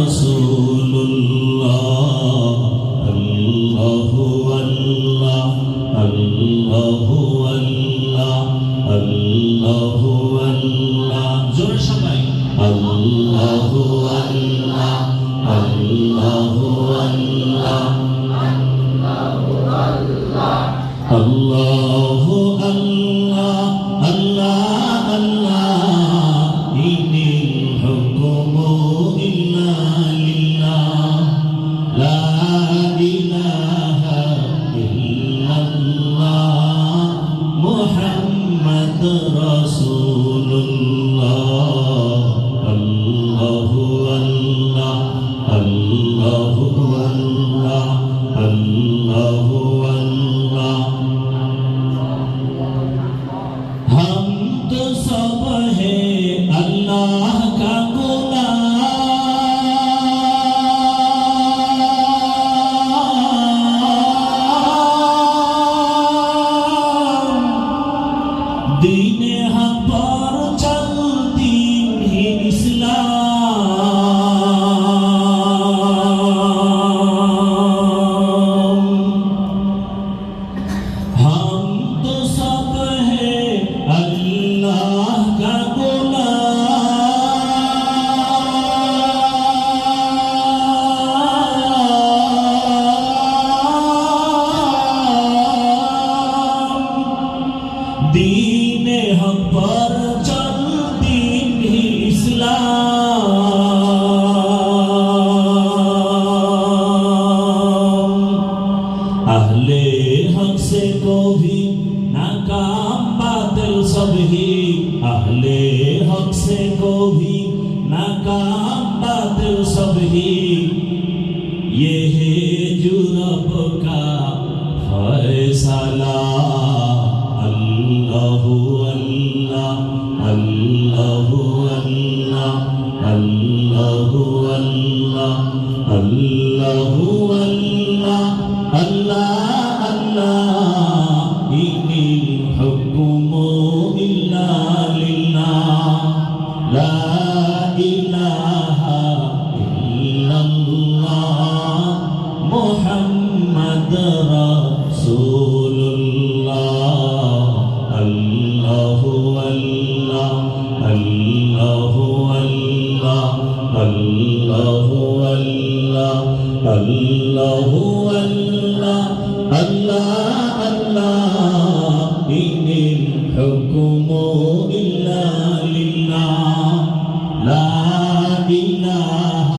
রাসূলুল্লাহ আল্লাহু আল্লাহ আল্লাহু আল্লাহ আল্লাহু আল্লাহ জোরে সবাই আল্লাহু আল্লাহ আল্লাহু আল্লাহ আল্লাহু আল্লাহ আল্লাহ আল্লাহ ইনিল হুকমু ইল্লা লিল্লাহ লা ইলাহা ইল্লাল্লাহ মুহাম্মাদুর রাসূলুল্লাহ আল্লাহু আল্লাহ আল্লাহু আল্লাহ আল্লাহু আল্লাহ हम तो सब है अल्लाह का गुलाम दीने हक पर चलती ही इस्लाम हम तो सब है अल्लाह का गुलाम दीने हक पर चल दीन ही इस्लाम अहले हक से को भी नाकाम बातिल सब ही अहले हक से को भी नाकाम बातिल सब ही ये है जो रब का फैसला अल्लाहु अल्लाह अल्लाहु अल्लाह अल्लाहु अल्लाह अल्लाहु अल्लाह अल्लाह अल्लाह इनिल हुक्मु इल्ला लिल्लाह ला इलाहा इल्लल्लाह मुहम्मदुर রাসূলুল্লাহ আল্লাহু আল্লাহ আল্লাহু আল্লাহ আল্লাহু আল্লাহ আল্লাহু আল্লাহ আল্লাহ আল্লাহ ইনিল হুকমু